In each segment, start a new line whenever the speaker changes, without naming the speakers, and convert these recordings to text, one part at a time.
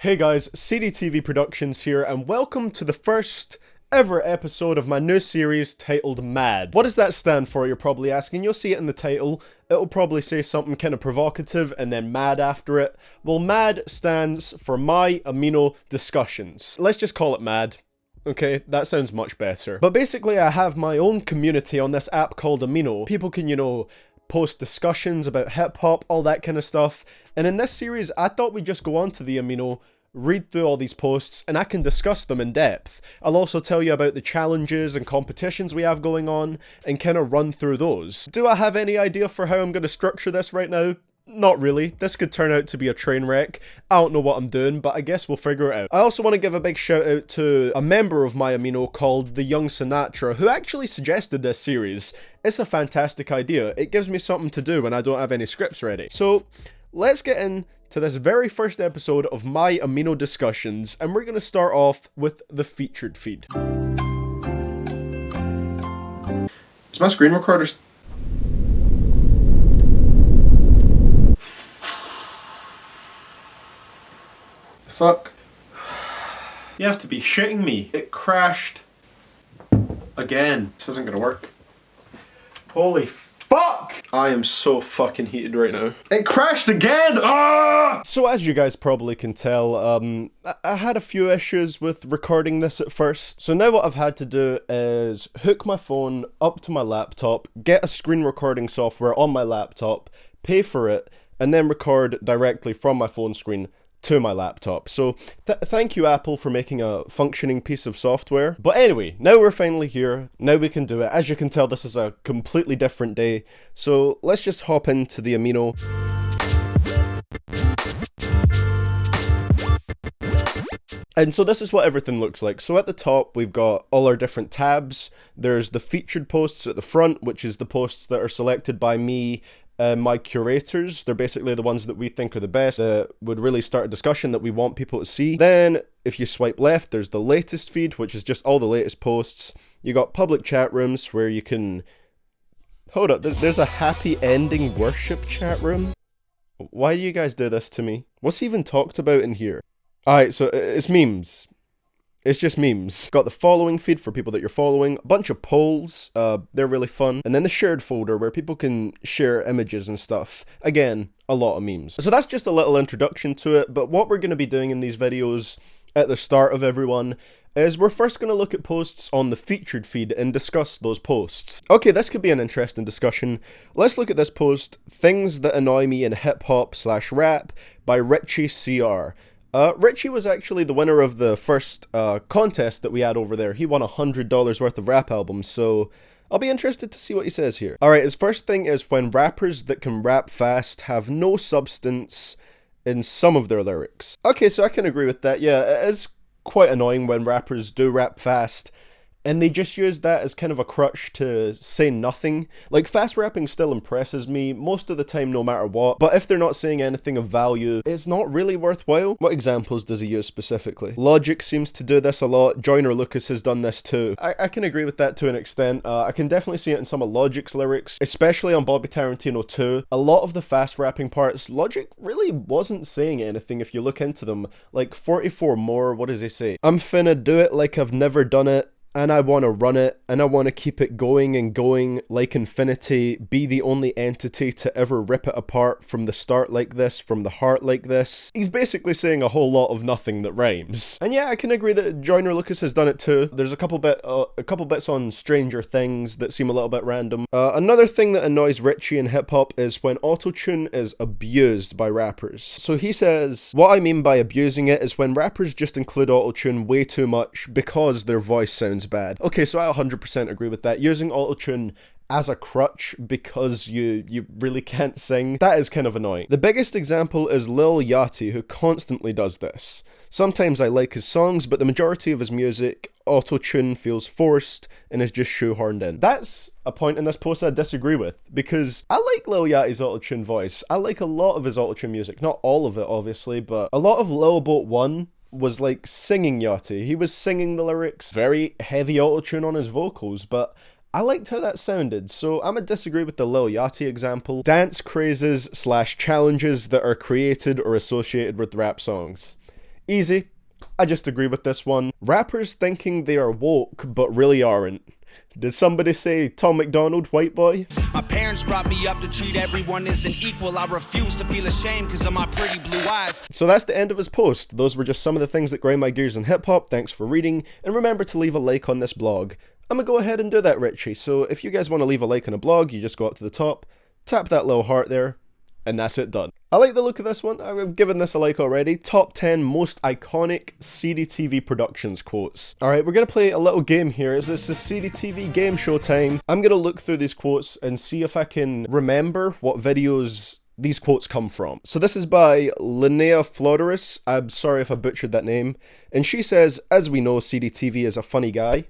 Hey guys, CDTV Productions here, and welcome to the first ever episode of my new series titled M.A.D. What does that stand for, you're probably asking? You'll see it in the title. It'll probably say something kind of provocative and then M.A.D after it. Well, M.A.D stands for My Amino Discussions. Let's just call it M.A.D. Okay, that sounds much better. But basically I have my own community on this app called Amino. People can, post discussions about hip-hop, all that kind of stuff. And in this series, I thought we'd just go on to the Amino, read through all these posts, and I can discuss them in depth. I'll also tell you about the challenges and competitions we have going on, and kind of run through those. Do I have any idea for how I'm going to structure this right now? Not really. This could turn out to be a train wreck. I don't know what I'm doing, but I guess we'll figure it out. I also want to give a big shout out to a member of My Amino called The Young Sinatra, who actually suggested this series. It's a fantastic idea. It gives me something to do when I don't have any scripts ready. So, let's get into this very first episode of My Amino Discussions, and we're going to start off with the featured feed. Is my screen recorder... Fuck. You have to be shitting me. It crashed again. This isn't gonna work. Holy fuck! I am so fucking heated right now. It crashed again! Ah! So as you guys probably can tell, I had a few issues with recording this at first. So now what I've had to do is hook my phone up to my laptop, get a screen recording software on my laptop, pay for it, and then record directly from my phone screen to my laptop. So thank you, Apple, for making a functioning piece of software. But anyway, now we're finally here. Now we can do it. As you can tell, this is a completely different day. So let's just hop into the Amino. And so this is what everything looks like. So at the top, we've got all our different tabs. There's the featured posts at the front, which is the posts that are selected by me, my curators. They're basically the ones that we think are the best, that would really start a discussion that we want people to see. Then, if you swipe left, there's the latest feed, which is just all the latest posts. You got public chat rooms where you can... Hold up, there's a happy ending worship chat room? Why do you guys do this to me? What's even talked about in here? Alright, so it's memes. It's just memes. Got the following feed for people that you're following, a bunch of polls, they're really fun, and then the shared folder where people can share images and stuff. Again, a lot of memes. So that's just a little introduction to it, but what we're going to be doing in these videos at the start of everyone is we're first going to look at posts on the featured feed and discuss those posts. Okay, this could be an interesting discussion. Let's look at this post, Things That Annoy Me in Hip-Hop/Rap by Richie CR. Richie was actually the winner of the first contest that we had over there. He won $100 worth of rap albums, so I'll be interested to see what he says here. Alright, his first thing is when rappers that can rap fast have no substance in some of their lyrics. Okay, so I can agree with that. Yeah, it is quite annoying when rappers do rap fast, and they just use that as kind of a crutch to say nothing. Like, fast rapping still impresses me most of the time no matter what, but if they're not saying anything of value, it's not really worthwhile. What examples does he use specifically? Logic seems to do this a lot. Joyner Lucas has done this too. I can agree with that to an extent. I can definitely see it in some of Logic's lyrics, especially on Bobby Tarantino 2. A lot of the fast rapping parts, Logic really wasn't saying anything if you look into them. Like 44 More, what does he say? I'm finna do it like I've never done it. And I want to run it, and I want to keep it going and going like infinity, be the only entity to ever rip it apart from the start like this, from the heart like this. He's basically saying a whole lot of nothing that rhymes. And yeah, I can agree that Joyner Lucas has done it too. There's a couple bits on Stranger Things that seem a little bit random. Another thing that annoys Richie in hip-hop is when autotune is abused by rappers. So he says, what I mean by abusing it is when rappers just include autotune way too much because their voice sounds bad. Okay, so I 100% agree with that. Using autotune as a crutch because you really can't sing, that is kind of annoying. The biggest example is Lil Yachty, who constantly does this. Sometimes I like his songs, but the majority of his music, autotune feels forced and is just shoehorned in. That's a point in this post I disagree with, because I like Lil Yachty's autotune voice. I like a lot of his autotune music. Not all of it, obviously, but a lot of Lil Boat 1 was like singing Yachty. He was singing the lyrics, very heavy autotune on his vocals, but I liked how that sounded, so I'm gonna disagree with the Lil Yachty example. Dance crazes / challenges that are created or associated with rap songs. Easy. I just agree with this one. Rappers thinking they are woke, but really aren't. Did somebody say Tom McDonald, white boy?
My parents brought me up to treat everyone as an equal. I refuse to feel ashamed because of my pretty blue eyes.
So that's the end of his post. Those were just some of the things that grind my gears in hip-hop. Thanks for reading, and remember to leave a like on this blog. I'm gonna go ahead and do that, Richie. So if you guys want to leave a like on a blog, you just go up to the top, tap that little heart there, and that's it done. I like the look of this one. I've given this a like already. Top 10 most iconic CDTV Productions quotes. Alright, we're going to play a little game here. It's a CDTV game show time. I'm going to look through these quotes and see if I can remember what videos these quotes come from. So this is by Linnea Flodoris. I'm sorry if I butchered that name. And she says, as we know, CDTV is a funny guy.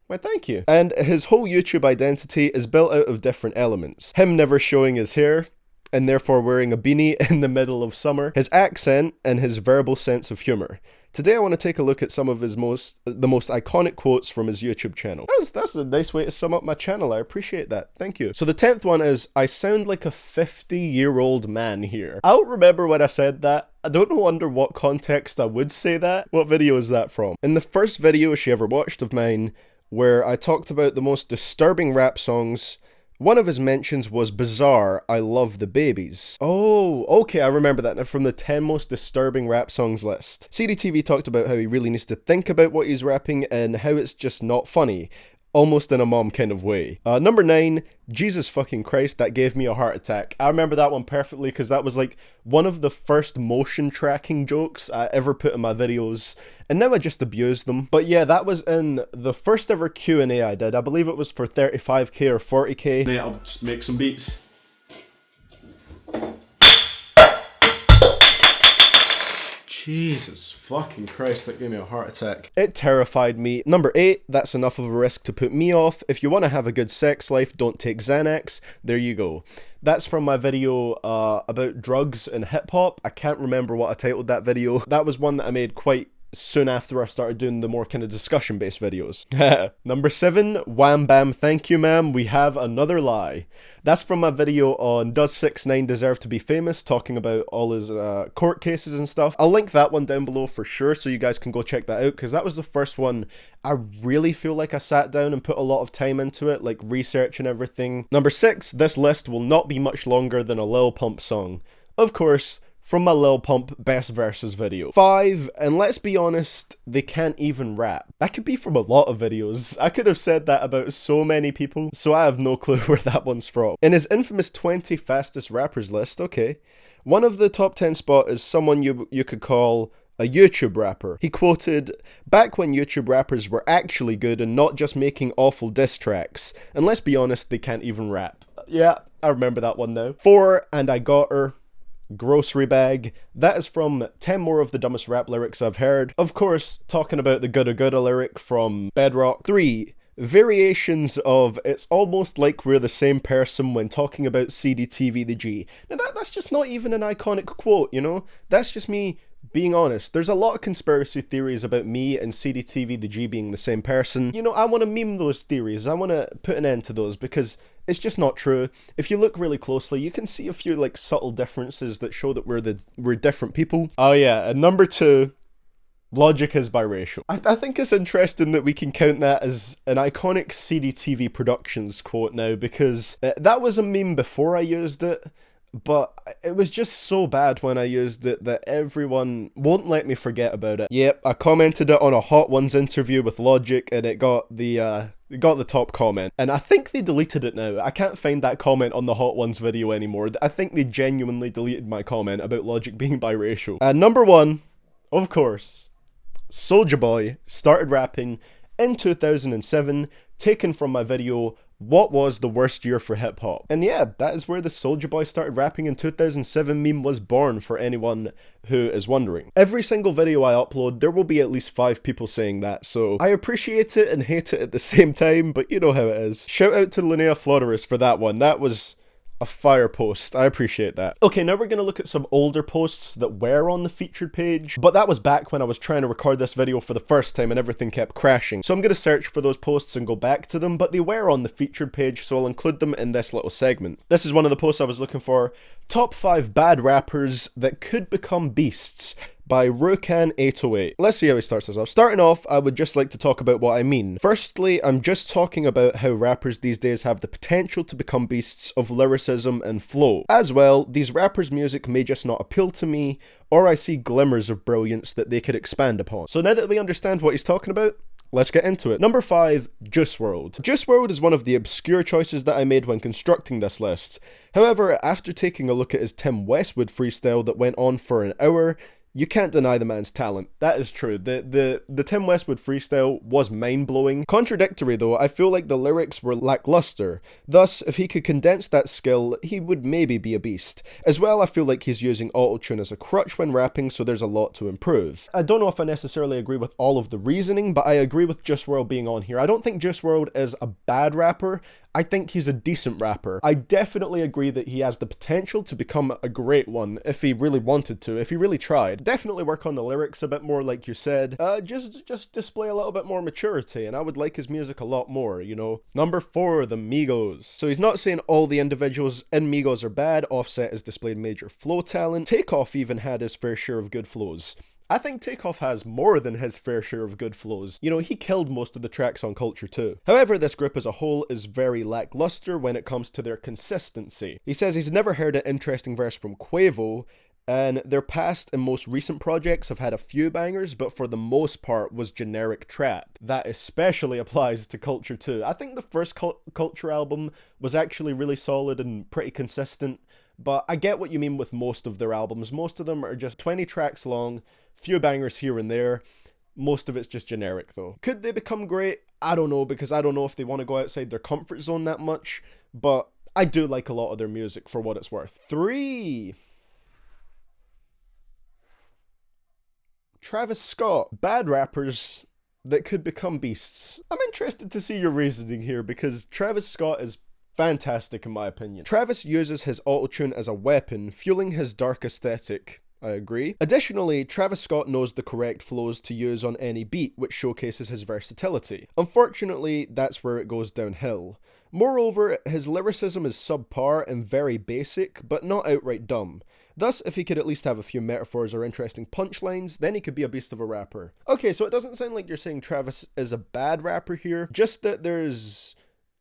Why, thank you. And his whole YouTube identity is built out of different elements. Him never showing his hair, and therefore wearing a beanie in the middle of summer, his accent, and his verbal sense of humour. Today I want to take a look at some of his the most iconic quotes from his YouTube channel. That's a nice way to sum up my channel, I appreciate that, thank you. So the 10th one is, I sound like a 50-year-old man here. I don't remember when I said that. I don't know under what context I would say that. What video is that from? In the first video she ever watched of mine, where I talked about the most disturbing rap songs, one of his mentions was Bizarre, I Love the Babies. Oh, okay, I remember that now from the 10 most disturbing rap songs list. CDTV talked about how he really needs to think about what he's rapping and how it's just not funny. Almost in a mom kind of way. Number 9, Jesus fucking Christ, that gave me a heart attack. I remember that one perfectly because that was like one of the first motion tracking jokes I ever put in my videos, and now I just abuse them. But yeah, that was in the first ever Q&A I did. I believe it was for 35k or 40k.
Mate, I'll just make some beats. Jesus fucking Christ, that gave me a heart attack.
It terrified me. Number 8, that's enough of a risk to put me off. If you want to have a good sex life, don't take Xanax. There you go. That's from my video about drugs and hip-hop. I can't remember what I titled that video. That was one that I made quite soon after I started doing the more kind of discussion-based videos. Number 7, wham bam thank you ma'am, we have another lie. That's from my video on Does 6ix9ine Deserve to Be Famous, talking about all his court cases and stuff. I'll link that one down below for sure, so you guys can go check that out, because that was the first one I really feel like I sat down and put a lot of time into it, like research and everything. Number 6, this list will not be much longer than a Lil Pump song. Of course, from my Lil Pump Best Verses video. 5, and let's be honest, they can't even rap. That could be from a lot of videos. I could have said that about so many people, so I have no clue where that one's from. In his infamous 20 fastest rappers list, okay, one of the top 10 spot is someone you could call a YouTube rapper. He quoted, back when YouTube rappers were actually good and not just making awful diss tracks. And let's be honest, they can't even rap. Yeah, I remember that one now. 4, and I got her. Grocery bag. That is from 10 more of the dumbest rap lyrics I've heard. Of course, talking about the Goulda Goulda lyric from Bedrock. 3, variations of it's almost like we're the same person when talking about CDTV the G. Now that's just not even an iconic quote, you know? That's just me being honest. There's a lot of conspiracy theories about me and CDTV the G being the same person. You know, I want to meme those theories. I want to put an end to those because it's just not true. If you look really closely, you can see a few like subtle differences that show that we're different people. Oh yeah, and number 2, Logic is biracial. I think it's interesting that we can count that as an iconic CDTV Productions quote now, because that was a meme before I used it, but it was just so bad when I used it that everyone won't let me forget about it. Yep, I commented it on a Hot Ones interview with Logic, and it got the top comment. And I think they deleted it now. I can't find that comment on the Hot Ones video anymore. I think they genuinely deleted my comment about Logic being biracial. And number 1, of course, Soulja Boy started rapping in 2007, taken from my video, What Was the Worst Year for Hip Hop? And yeah, that is where the Soulja Boy started rapping in 2007 meme was born, for anyone who is wondering. Every single video I upload, there will be at least 5 people saying that, so I appreciate it and hate it at the same time, but you know how it is. Shout out to Linnea Flodoris for that one. That was a fire post. I appreciate that. Okay, now we're going to look at some older posts that were on the featured page, but that was back when I was trying to record this video for the first time and everything kept crashing. So I'm going to search for those posts and go back to them, but they were on the featured page, so I'll include them in this little segment. This is one of the posts I was looking for. Top 5 bad rappers that could become beasts. by Rukan808. Let's see how he starts this off. Starting off, I would just like to talk about what I mean. Firstly, I'm just talking about how rappers these days have the potential to become beasts of lyricism and flow. As well, these rappers' music may just not appeal to me, or I see glimmers of brilliance that they could expand upon. So now that we understand what he's talking about, let's get into it. Number 5, Wrld. Wrld is one of the obscure choices that I made when constructing this list. However, after taking a look at his Tim Westwood freestyle that went on for an hour, you can't deny the man's talent. That is true. The Tim Westwood freestyle was mind-blowing. Contradictory though, I feel like the lyrics were lackluster. Thus, if he could condense that skill, he would maybe be a beast. As well, I feel like he's using autotune as a crutch when rapping, so there's a lot to improve. I don't know if I necessarily agree with all of the reasoning, but I agree with Wrld being on here. I don't think Wrld is a bad rapper. I think he's a decent rapper. I definitely agree that he has the potential to become a great one if he really wanted to, if he really tried. Definitely work on the lyrics a bit more, like you said. Just display a little bit more maturity, and I would like his music a lot more, you know. Number 4, the Migos. So he's not saying all the individuals in Migos are bad. Offset has displayed major flow talent. Takeoff even had his fair share of good flows. I think Takeoff has more than his fair share of good flows. You know, he killed most of the tracks on Culture too. However, this group as a whole is very lackluster when it comes to their consistency. He says he's never heard an interesting verse from Quavo, and their past and most recent projects have had a few bangers, but for the most part was generic trap. That especially applies to Culture too. I think the first Culture album was actually really solid and pretty consistent, but I get what you mean with most of their albums. Most of them are just 20 tracks long, few bangers here and there. Most of it's just generic though. Could they become great? I don't know, because I don't know if they want to go outside their comfort zone that much, but I do like a lot of their music for what it's worth. 3. Travis Scott. Bad rappers that could become beasts. I'm interested to see your reasoning here, because Travis Scott is fantastic in my opinion. Travis uses his autotune as a weapon, fueling his dark aesthetic. I agree. Additionally, Travis Scott knows the correct flows to use on any beat, which showcases his versatility. Unfortunately, that's where it goes downhill. Moreover, his lyricism is subpar and very basic, but not outright dumb. Thus, if he could at least have a few metaphors or interesting punchlines, then he could be a beast of a rapper. Okay, so it doesn't sound like you're saying Travis is a bad rapper here, just that there's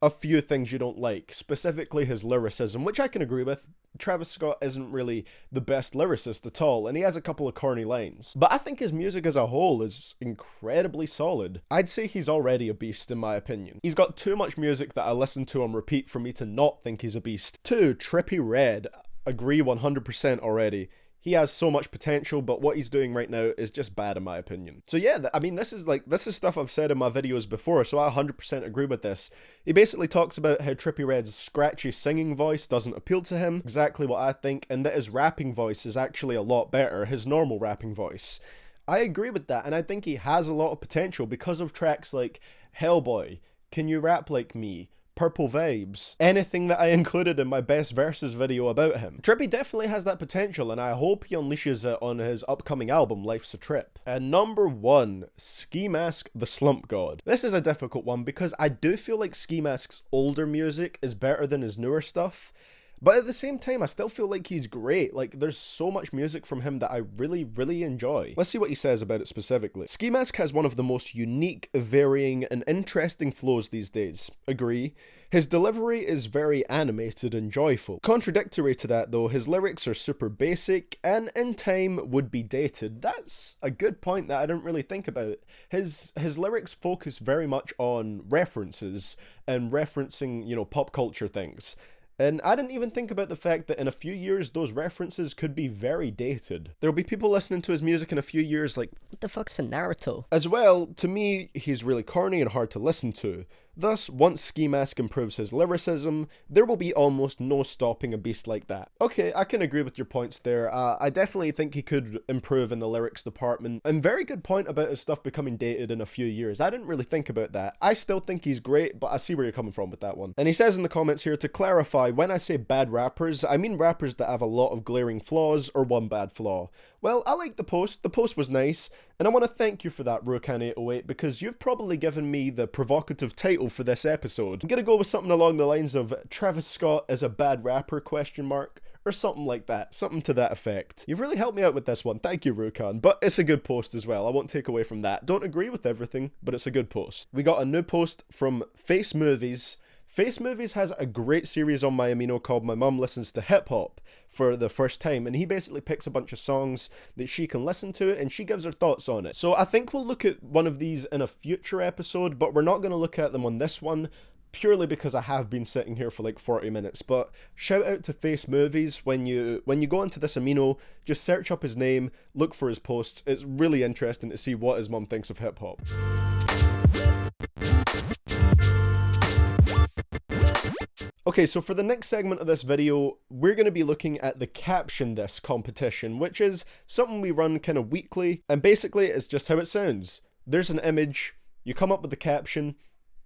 a few things you don't like, specifically his lyricism, which I can agree with. Travis Scott isn't really the best lyricist at all, and he has a couple of corny lines. But I think his music as a whole is incredibly solid. I'd say he's already a beast in my opinion. He's got too much music that I listen to on repeat for me to not think he's a beast. 2, Trippie Redd. Agree 100% already. He has so much potential, but what he's doing right now is just bad in my opinion. So yeah, I mean, this is stuff I've said in my videos before, so I 100% agree with this. He basically talks about how Trippie Redd's scratchy singing voice doesn't appeal to him, exactly what I think, and that his rapping voice is actually a lot better, his normal rapping voice. I agree with that, and I think he has a lot of potential because of tracks like Hellboy, Can You Rap Like Me, Purple Vibes, anything that I included in my best verses video about him. Trippie definitely has that potential, and I hope he unleashes it on his upcoming album, Life's a Trip. And number 1, Ski Mask, the Slump God. This is a difficult one because I do feel like Ski Mask's older music is better than his newer stuff. But at the same time, I still feel like he's great. Like, there's so much music from him that I really, really enjoy. Let's see what he says about it specifically. Ski Mask has one of the most unique, varying, and interesting flows these days. Agree. His delivery is very animated and joyful. Contradictory to that though, his lyrics are super basic, and in time would be dated. That's a good point that I didn't really think about. His lyrics focus very much on references, and referencing, you know, pop culture things. And I didn't even think about the fact that in a few years, those references could be very dated. There'll be people listening to his music in a few years like, what the fuck's a Naruto? As well, to me, he's really corny and hard to listen to. Thus, once Ski Mask improves his lyricism, there will be almost no stopping a beast like that. Okay, I can agree with your points there. I definitely think he could improve in the lyrics department. And very good point about his stuff becoming dated in a few years. I didn't really think about that. I still think he's great, but I see where you're coming from with that one. And he says in the comments here, to clarify, when I say bad rappers, I mean rappers that have a lot of glaring flaws or one bad flaw. Well, I like the post. The post was nice, and I want to thank you for that, Rukan808, because you've probably given me the provocative title for this episode. I'm gonna go with something along the lines of Travis Scott is a bad rapper, ? or something like that. Something to that effect. You've really helped me out with this one. Thank you, Rukan. But it's a good post as well. I won't take away from that. Don't agree with everything, but it's a good post. We got a new post from Face Movies. Face Movies has a great series on My Amino called My Mum Listens to Hip Hop for the first time, and he basically picks a bunch of songs that she can listen to and she gives her thoughts on it. So I think we'll look at one of these in a future episode, but we're not going to look at them on this one purely because I have been sitting here for like 40 minutes. But shout out to Face Movies. When you go into this Amino, just search up his name, look for his posts. It's really interesting to see what his mum thinks of hip hop. Okay, so for the next segment of this video, we're going to be looking at the Caption This competition, which is something we run kind of weekly, and basically it's just how it sounds. There's an image, you come up with the caption,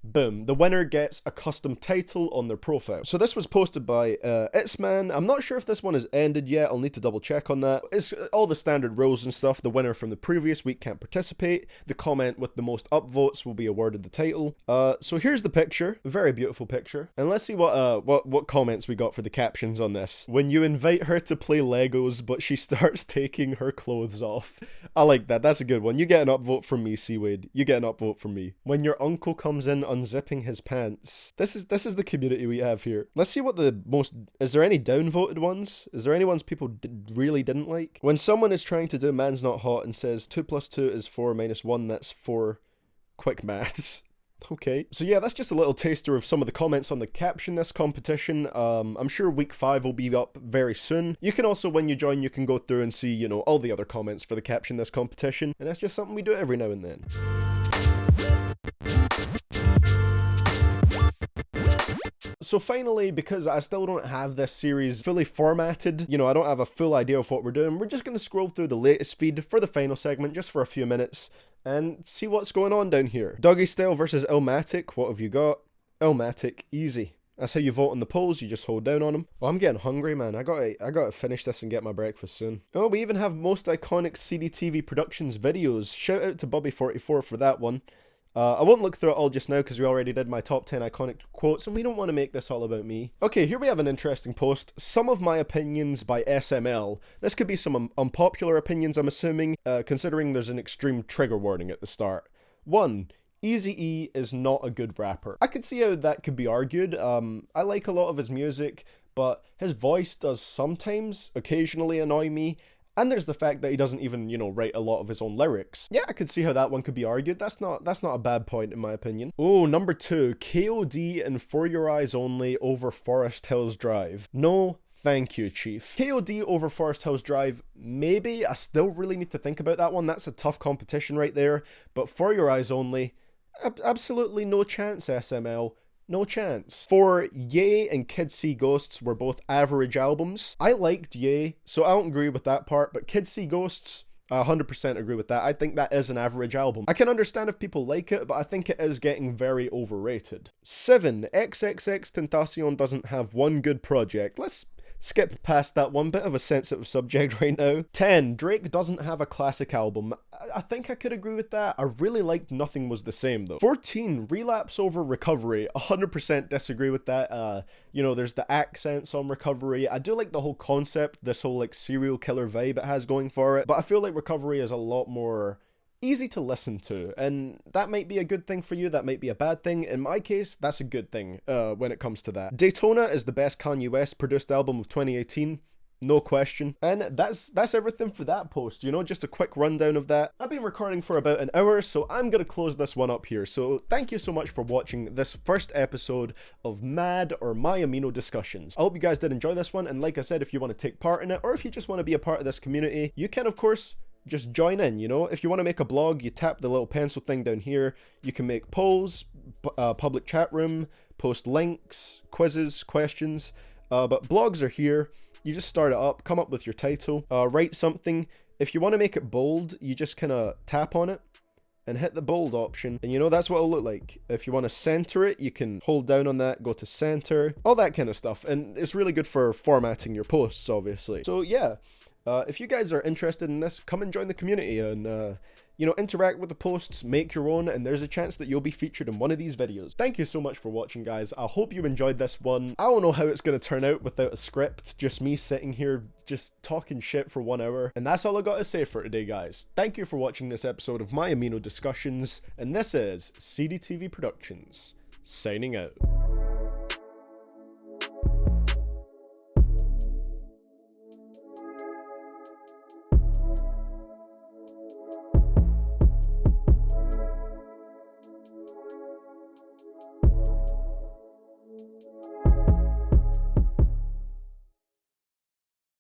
boom, the winner gets a custom title on their profile. So this was posted by Itzman. I'm not sure if this one has ended yet. I'll need to double check on that. It's all the standard rules and stuff. The winner from the previous week can't participate. The comment with the most upvotes will be awarded the title. So here's the picture, a very beautiful picture, and let's see what comments we got for the captions on this. When you invite her to play Legos, but she starts taking her clothes off. I like that. That's a good one. You get an upvote from me, C-Wade. You get an upvote from me. When your uncle comes in unzipping his pants. This is the community we have here. Let's see what the most... Is there any downvoted ones? Is there any ones people really didn't like? When someone is trying to do man's not hot and says 2 + 2 is 4 - 1, that's 4. Quick maths. Okay, so yeah, that's just a little taster of some of the comments on the Caption This competition. I'm sure week 5 will be up very soon. You can also, when you join, you can go through and see, you know, all the other comments for the Caption This competition, and that's just something we do every now and then. So finally, because I still don't have this series fully formatted, you know, I don't have a full idea of what we're doing, we're just going to scroll through the latest feed for the final segment just for a few minutes and see what's going on down here. Doggy Style versus Illmatic, what have you got? Illmatic, easy. That's how you vote on the polls, you just hold down on them. Oh, I'm getting hungry, man. I gotta finish this and get my breakfast soon. Oh, we even have most iconic CDTV Productions videos. Shout out to Bobby44 for that one. I won't look through it all just now because we already did my top 10 iconic quotes and we don't want to make this all about me. Okay, here we have an interesting post. Some of my opinions by SML. This could be some unpopular opinions, I'm assuming, considering there's an extreme trigger warning at the start. 1. Eazy-E is not a good rapper. I could see how that could be argued. I like a lot of his music, but his voice does sometimes, occasionally annoy me. And there's the fact that he doesn't even, you know, write a lot of his own lyrics. Yeah, I could see how that one could be argued. That's not a bad point in my opinion. Oh, number 2, KOD and For Your Eyes Only over Forest Hills Drive. No, thank you, Chief. KOD over Forest Hills Drive, maybe. I still really need to think about that one. That's a tough competition right there. But For Your Eyes Only, absolutely no chance, SML. No chance. For Ye and Kids See Ghosts were both average albums. I liked Ye, so I don't agree with that part, but Kids See Ghosts, I 100% agree with that. I think that is an average album. I can understand if people like it, but I think it is getting very overrated. 7. XXXTentacion doesn't have one good project. Let's skip past that one, bit of a sensitive subject right now. 10. Drake doesn't have a classic album. I think I could agree with that. I really liked Nothing Was the Same though. 14. Relapse over Recovery. 100% disagree with that. You know, there's the accents on Recovery. I do like the whole concept, this whole like serial killer vibe it has going for it, but I feel like Recovery is a lot more easy to listen to, and that might be a good thing for you, that might be a bad thing. In my case, that's a good thing when it comes to that. Daytona is the best Kanye West produced album of 2018, no question. And that's everything for that post, you know, just a quick rundown of that. I've been recording for about an hour, so I'm gonna close this one up here. So thank you so much for watching this first episode of M.A.D or My Amino Discussions. I hope you guys did enjoy this one, and like I said, if you want to take part in it, or if you just want to be a part of this community, you can of course just join in, you know. If you want to make a blog, you tap the little pencil thing down here. You can make polls, public chat room, post links, quizzes, questions, but blogs are here. You just start it up, come up with your title, write something. If you want to make it bold, you just kind of tap on it and hit the bold option, and you know, that's what it'll look like. If you want to center it, you can hold down on that, go to center, all that kind of stuff, and it's really good for formatting your posts, obviously. So yeah, if you guys are interested in this, come and join the community, and You know, interact with the posts, make your own, and there's a chance that you'll be featured in one of these videos. Thank you so much for watching, guys. I hope you enjoyed this one. I don't know how it's going to turn out without a script, just me sitting here just talking shit for 1 hour. And that's all I got to say for today, guys. Thank you for watching this episode of My Amino Discussions, and this is CDTV Productions, signing out.